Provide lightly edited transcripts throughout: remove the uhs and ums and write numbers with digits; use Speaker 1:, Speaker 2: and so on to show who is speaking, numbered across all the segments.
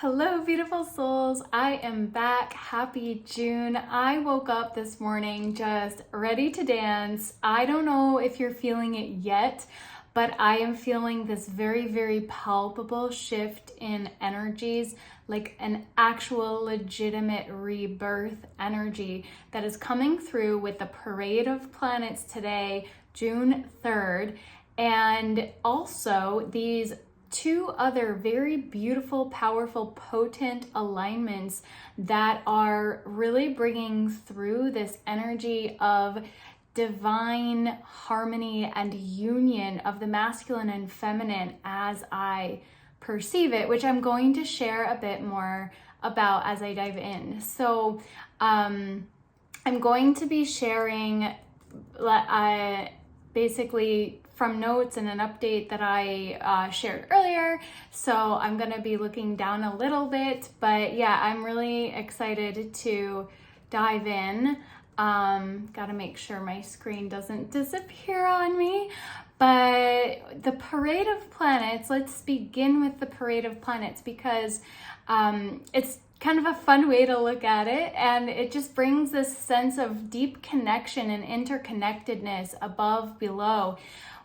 Speaker 1: Hello, beautiful souls. I am back. Happy June. I woke up this morning just ready to dance. I don't know if you're feeling it yet, but I am feeling this very, very palpable shift in energies, like an actual legitimate rebirth energy that is coming through with the parade of planets today, June 3rd, and also these two other very beautiful, powerful, potent alignments that are really bringing through this energy of divine harmony and union of the masculine and feminine as I perceive it, which I'm going to share a bit more about as I dive in. So I'm going to be sharing basically from notes and an update that I shared earlier. So I'm going to be looking down a little bit, but yeah, I'm really excited to dive in. Got to make sure my screen doesn't disappear on me. But the parade of planets, let's begin with the parade of planets because it's kind of a fun way to look at it, and it just brings this sense of deep connection and interconnectedness above, below,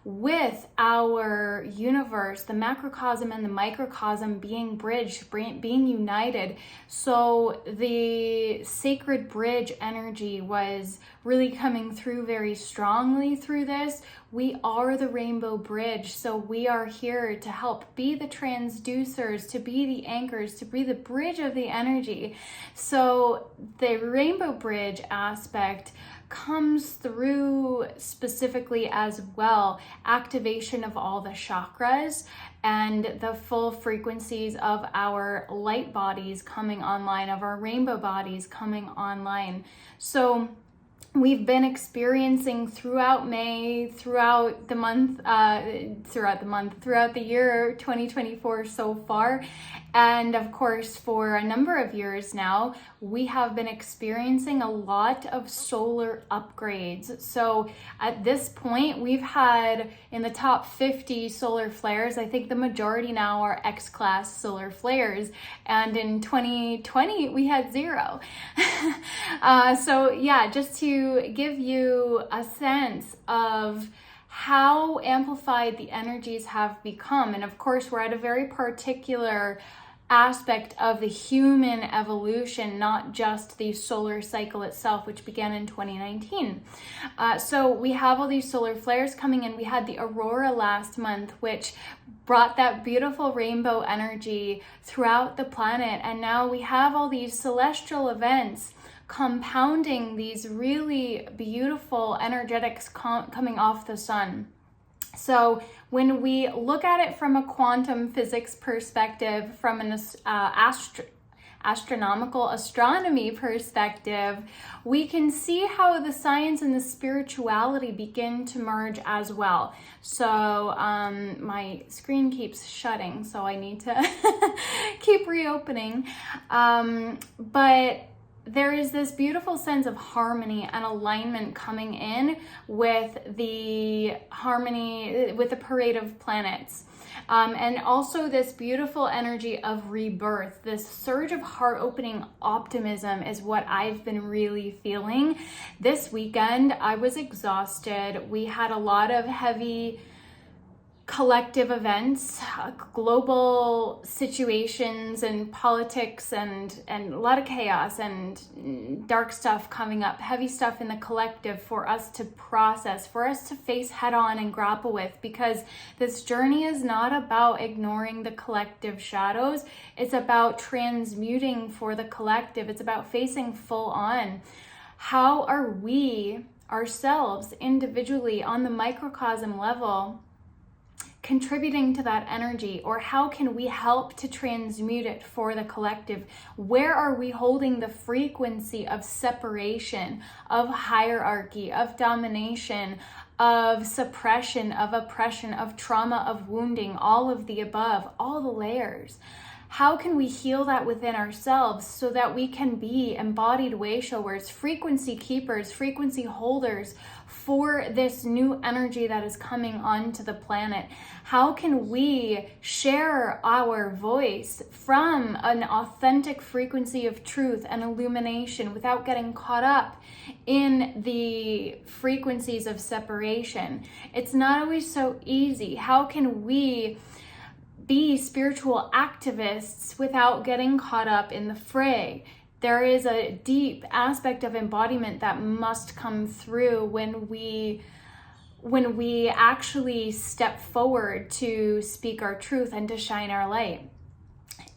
Speaker 1: with our universe, the macrocosm and the microcosm being bridged, being united. So the sacred bridge energy was really coming through very strongly through this. We are the rainbow bridge, so we are here to help be the transducers, to be the anchors, to be the bridge of the energy. So the rainbow bridge aspect comes through specifically as well, activation of all the chakras and the full frequencies of our light bodies coming online, of our rainbow bodies coming online. So we've been experiencing throughout May, throughout the year 2024 so far. And of course, for a number of years now, we have been experiencing a lot of solar upgrades. So at this point, we've had in the top 50 solar flares, I think the majority now are X-class solar flares. And in 2020, we had 0. So yeah, just to give you a sense of how amplified the energies have become. And of course, we're at a very particular aspect of the human evolution, not just the solar cycle itself, which began in 2019. So we have all these solar flares coming in. We had the aurora last month, which brought that beautiful rainbow energy throughout the planet. And now we have all these celestial events compounding these really beautiful energetics coming off the sun. So when we look at it from a quantum physics perspective, from an astronomy perspective, we can see how the science and the spirituality begin to merge as well. So my screen keeps shutting, so I need to keep reopening. But there is this beautiful sense of harmony and alignment coming in with the harmony, with the parade of planets. And also this beautiful energy of rebirth, this surge of heart-opening optimism is what I've been really feeling. This weekend, I was exhausted. We had a lot of heavy collective events, global situations and politics and a lot of chaos and dark stuff coming up, heavy stuff in the collective for us to process, for us to face head on and grapple with, because this journey is not about ignoring the collective shadows. It's about transmuting for the collective. It's about facing full on. How are we ourselves individually on the microcosm level contributing to that energy, or how can we help to transmute it for the collective? Where are we holding the frequency of separation, of hierarchy, of domination, of suppression, of oppression, of trauma, of wounding, all of the above, all the layers? how can we heal that within ourselves so that we can be embodied way showers, frequency keepers, frequency holders for this new energy that is coming onto the planet? How can we share our voice from an authentic frequency of truth and illumination without getting caught up in the frequencies of separation? It's not always so easy. How can we be spiritual activists without getting caught up in the fray? There is a deep aspect of embodiment that must come through when we actually step forward to speak our truth and to shine our light.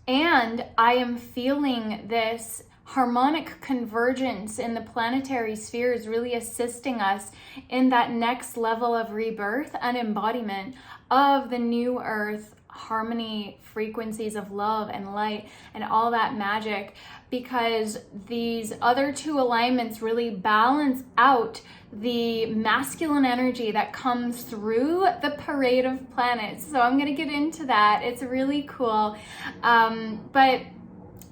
Speaker 1: And I am feeling this harmonic convergence in the planetary spheres really assisting us in that next level of rebirth and embodiment of the new earth harmony, frequencies of love and light and all that magic, because these other two alignments really balance out the masculine energy that comes through the parade of planets. So I'm going to get into that. It's really cool. But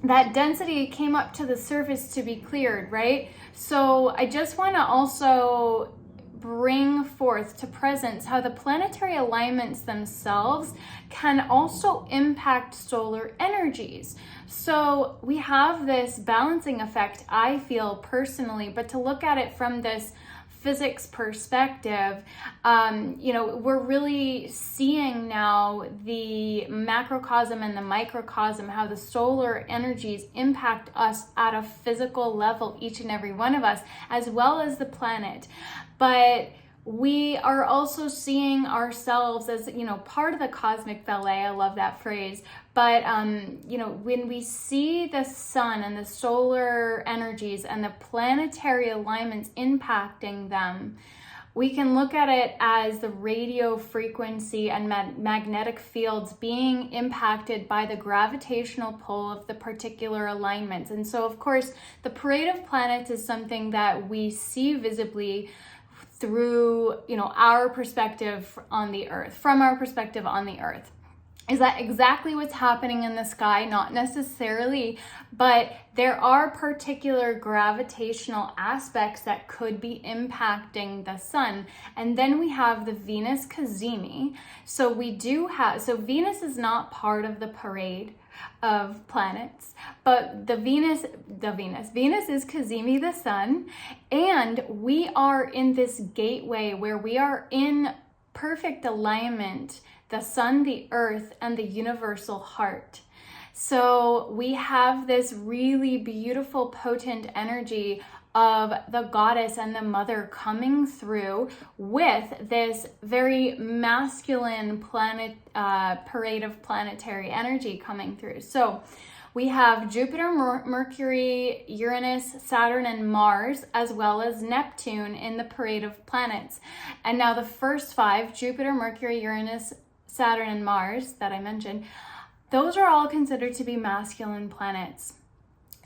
Speaker 1: that density came up to the surface to be cleared, right? So I just want to also bring forth to presence how the planetary alignments themselves can also impact solar energies. So we have this balancing effect, I feel personally, but to look at it from this physics perspective, we're really seeing now the macrocosm and the microcosm, how the solar energies impact us at a physical level, each and every one of us, as well as the planet. But we are also seeing ourselves as, part of the cosmic ballet. I love that phrase. But, when we see the sun and the solar energies and the planetary alignments impacting them, we can look at it as the radio frequency and magnetic fields being impacted by the gravitational pull of the particular alignments. And so, of course, the parade of planets is something that we see visibly through, our perspective on the earth, from our perspective on the earth. Is that exactly what's happening in the sky? Not necessarily, but there are particular gravitational aspects that could be impacting the sun. And then we have the Venus cazimi. So Venus is not part of the parade of planets, but Venus is cazimi the sun, and we are in this gateway where we are in perfect alignment, the sun, the earth, and the universal heart. So we have this really beautiful, potent energy of the goddess and the mother coming through with this very masculine parade of planetary energy coming through. So we have Jupiter, Mercury, Uranus, Saturn, and Mars, as well as Neptune in the parade of planets. And now the first five, Jupiter, Mercury, Uranus, Saturn, and Mars that I mentioned, those are all considered to be masculine planets.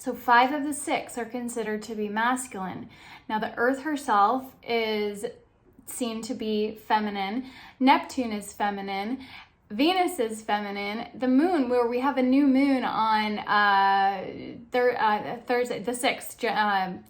Speaker 1: So 5 of the 6 are considered to be masculine. Now the Earth herself is seen to be feminine. Neptune is feminine. Venus is feminine. The moon, where we have a new moon on Thursday, the 6th,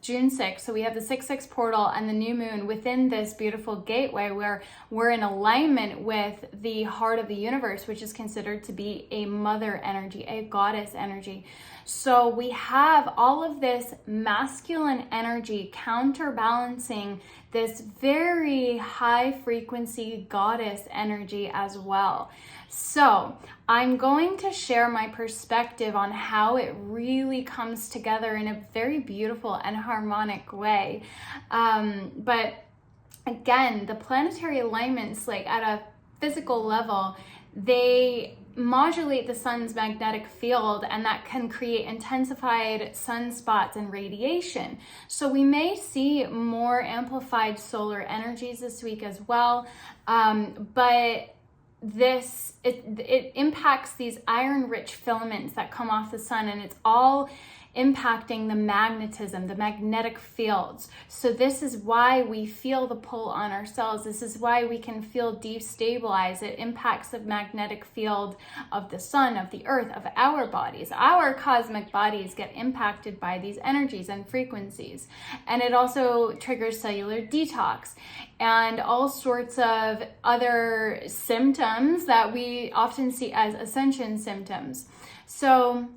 Speaker 1: June 6th. So we have the 6/6 portal and the new moon within this beautiful gateway where we're in alignment with the heart of the universe, which is considered to be a mother energy, a goddess energy. So we have all of this masculine energy counterbalancing this very high frequency goddess energy as well. So I'm going to share my perspective on how it really comes together in a very beautiful and harmonic way. But again, the planetary alignments, like at a physical level, they modulate the sun's magnetic field, and that can create intensified sunspots and radiation. So we may see more amplified solar energies this week as well, but it impacts these iron-rich filaments that come off the sun, and it's all impacting the magnetism, the magnetic fields. So this is why we feel the pull on ourselves. This is why we can feel destabilized. It impacts the magnetic field of the sun, of the earth, of our bodies. Our cosmic bodies get impacted by these energies and frequencies. And it also triggers cellular detox and all sorts of other symptoms that we often see as ascension symptoms. So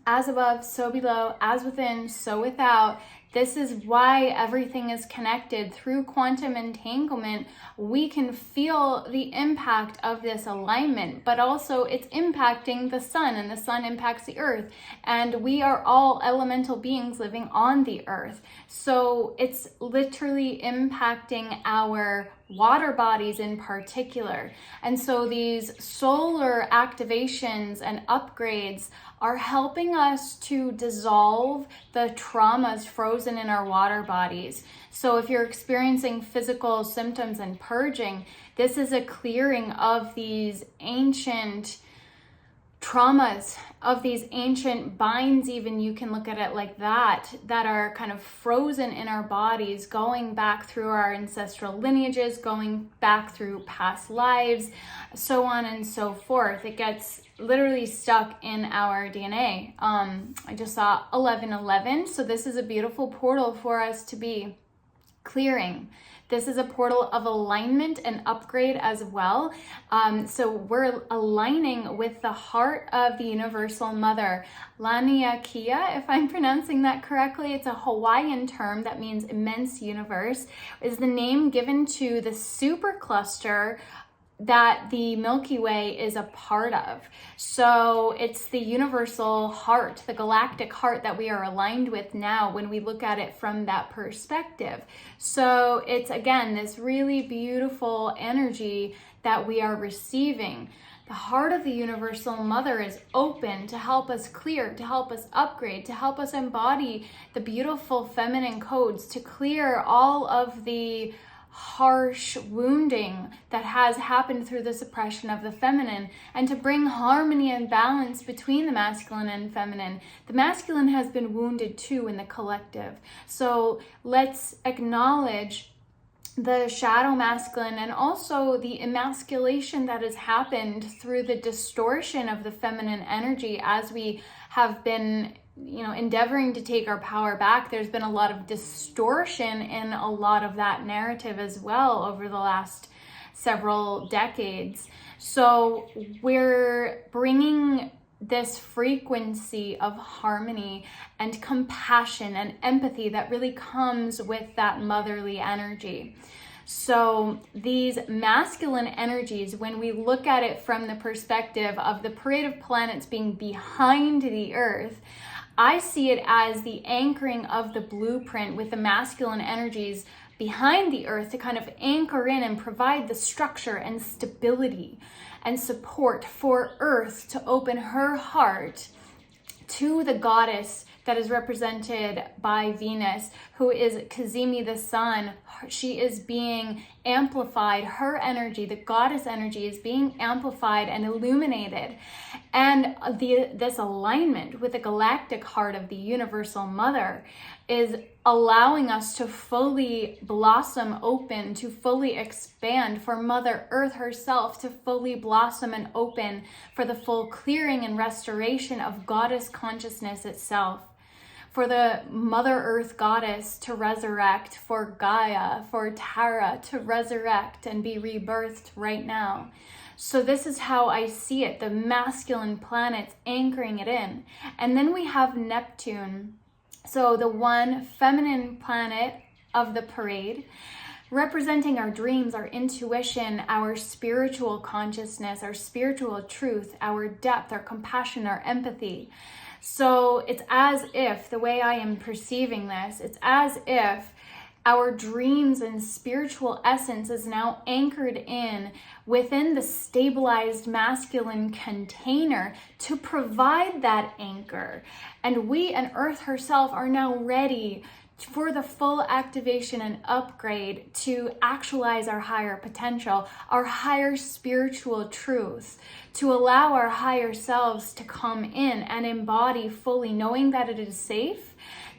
Speaker 1: as above, so below, as within, so without. This is why everything is connected. Through quantum entanglement, we can feel the impact of this alignment, but also it's impacting the sun, and the sun impacts the earth. And we are all elemental beings living on the earth. So it's literally impacting our water bodies in particular. And so these solar activations and upgrades are helping us to dissolve the traumas frozen in our water bodies. So if you're experiencing physical symptoms and purging, this is a clearing of these ancient traumas, of these ancient binds, even you can look at it like that are kind of frozen in our bodies, going back through our ancestral lineages, going back through past lives, so on and so forth. It gets literally stuck in our DNA. I just saw 1111, so this is a beautiful portal for us to be clearing. This is a portal of alignment and upgrade as well. So we're aligning with the heart of the Universal Mother. Laniakea, if I'm pronouncing that correctly, it's a Hawaiian term that means immense universe, is the name given to the supercluster that the Milky Way is a part of. So it's the universal heart, the galactic heart that we are aligned with now when we look at it from that perspective. So it's, again, this really beautiful energy that we are receiving. The heart of the Universal Mother is open to help us clear, to help us upgrade, to help us embody the beautiful feminine codes, to clear all of the harsh wounding that has happened through the suppression of the feminine, and to bring harmony and balance between the masculine and feminine. The masculine has been wounded too in the collective. So let's acknowledge the shadow masculine and also the emasculation that has happened through the distortion of the feminine energy as we have been endeavoring to take our power back. There's been a lot of distortion in a lot of that narrative as well over the last several decades. So we're bringing this frequency of harmony and compassion and empathy that really comes with that motherly energy. So these masculine energies, when we look at it from the perspective of the parade of planets being behind the earth, I see it as the anchoring of the blueprint with the masculine energies behind the earth to kind of anchor in and provide the structure and stability and support for earth to open her heart to the goddess that is represented by Venus, who is Kazemi the sun. She is being amplified. Her energy, the goddess energy, is being amplified and illuminated. And this alignment with the galactic heart of the Universal Mother is allowing us to fully blossom open, to fully expand, for Mother Earth herself to fully blossom and open for the full clearing and restoration of goddess consciousness itself. For the Mother Earth goddess to resurrect, for Gaia, for Tara to resurrect and be rebirthed right now. So this is how I see it, the masculine planets anchoring it in. And then we have Neptune, so the one feminine planet of the parade, representing our dreams, our intuition, our spiritual consciousness, our spiritual truth, our depth, our compassion, our empathy. So it's as if, the way I am perceiving this, it's as if our dreams and spiritual essence is now anchored in within the stabilized masculine container to provide that anchor. And we and Earth herself are now ready for the full activation and upgrade to actualize our higher potential, our higher spiritual truth, to allow our higher selves to come in and embody fully, knowing that it is safe,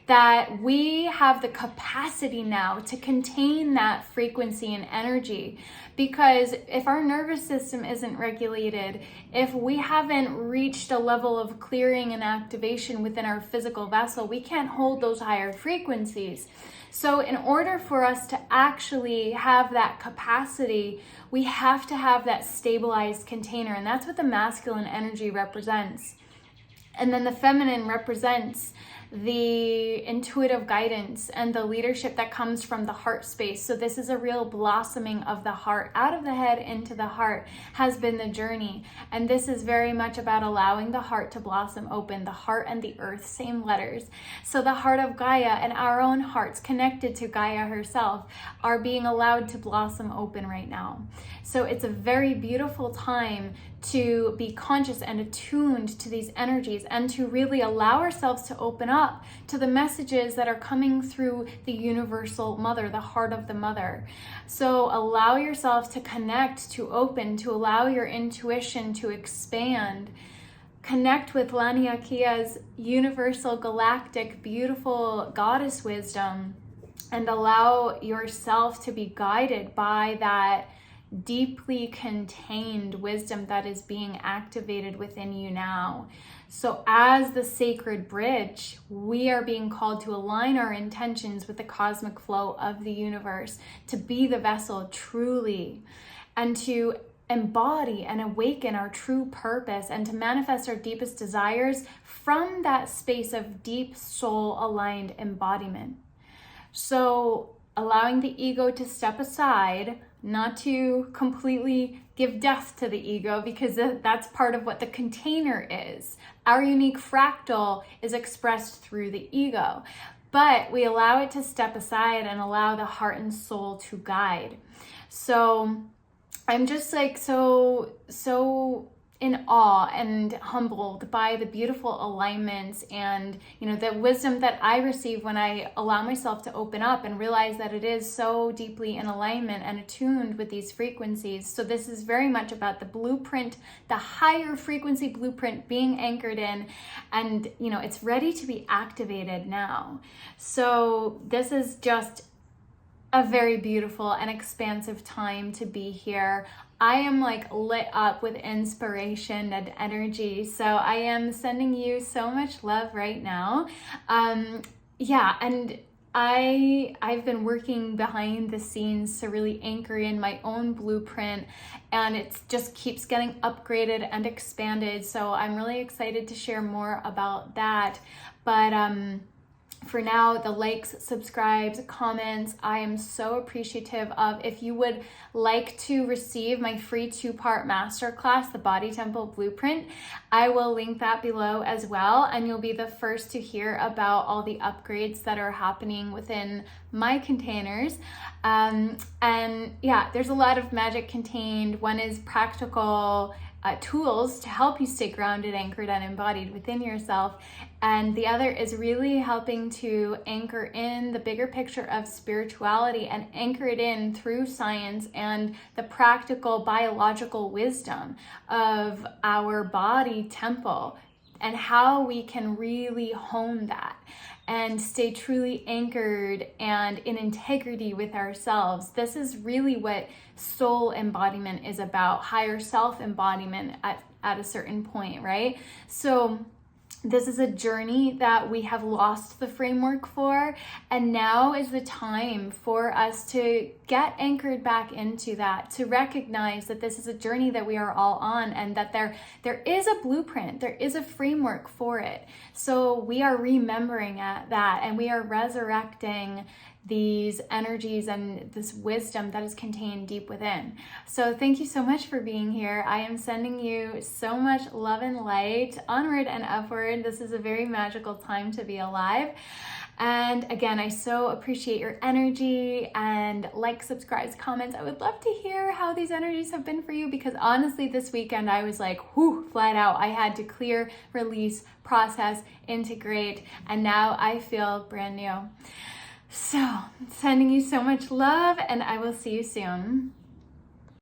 Speaker 1: that we have the capacity now to contain that frequency and energy. Because if our nervous system isn't regulated, if we haven't reached a level of clearing and activation within our physical vessel, we can't hold those higher frequencies. So in order for us to actually have that capacity, we have to have that stabilized container, and that's what the masculine energy represents. And then the feminine represents the intuitive guidance and the leadership that comes from the heart space. So this is a real blossoming of the heart. Out of the head into the heart has been the journey. And this is very much about allowing the heart to blossom open. The heart and the earth, same letters. So the heart of Gaia and our own hearts connected to Gaia herself are being allowed to blossom open right now. So it's a very beautiful time to be conscious and attuned to these energies and to really allow ourselves to open up to the messages that are coming through the universal mother, the heart of the mother. So allow yourselves to connect, to open, to allow your intuition to expand. Connect with Laniakia's universal, galactic, beautiful goddess wisdom, and allow yourself to be guided by that deeply contained wisdom that is being activated within you now. So as the sacred bridge, we are being called to align our intentions with the cosmic flow of the universe, to be the vessel truly, and to embody and awaken our true purpose, and to manifest our deepest desires from that space of deep soul aligned embodiment. So allowing the ego to step aside, not to completely give death to the ego, because that's part of what the container is. Our unique fractal is expressed through the ego, but we allow it to step aside and allow the heart and soul to guide. So I'm just like so in awe and humbled by the beautiful alignments and, you know, the wisdom that I receive when I allow myself to open up and realize that it is so deeply in alignment and attuned with these frequencies. So this is very much about the blueprint, the higher frequency blueprint being anchored in, and, you know, it's ready to be activated now. So this is just a very beautiful and expansive time to be here. I am like lit up with inspiration and energy. So I am sending you so much love right now. Yeah, and I've been working behind the scenes to really anchor in my own blueprint, and it just keeps getting upgraded and expanded. So I'm really excited to share more about that. But for now, the likes, subscribes, comments, I am so appreciative of. If you would like to receive my free 2-part masterclass, the Body Temple Blueprint, I will link that below as well, and you'll be the first to hear about all the upgrades that are happening within my containers. And yeah, there's a lot of magic contained. One is practical tools to help you stay grounded, anchored, and embodied within yourself. And the other is really helping to anchor in the bigger picture of spirituality and anchor it in through science and the practical biological wisdom of our body temple, and how we can really hone that and stay truly anchored and in integrity with ourselves. This is really what soul embodiment is about, higher self embodiment at a certain point, right? So this is a journey that we have lost the framework for, and now is the time for us to get anchored back into that, to recognize that this is a journey that we are all on, and that there is a blueprint, there is a framework for it. So we are remembering that, and we are resurrecting these energies and this wisdom that is contained deep within. So thank you so much for being here. I am sending you so much love and light, onward and upward. This is a very magical time to be alive. And again, I so appreciate your energy and likes, subscribes, comments. I would love to hear how these energies have been for you, because honestly, this weekend I was like, whew, flat out. I had to clear, release, process, integrate, and now I feel brand new. So, sending you so much love, and I will see you soon.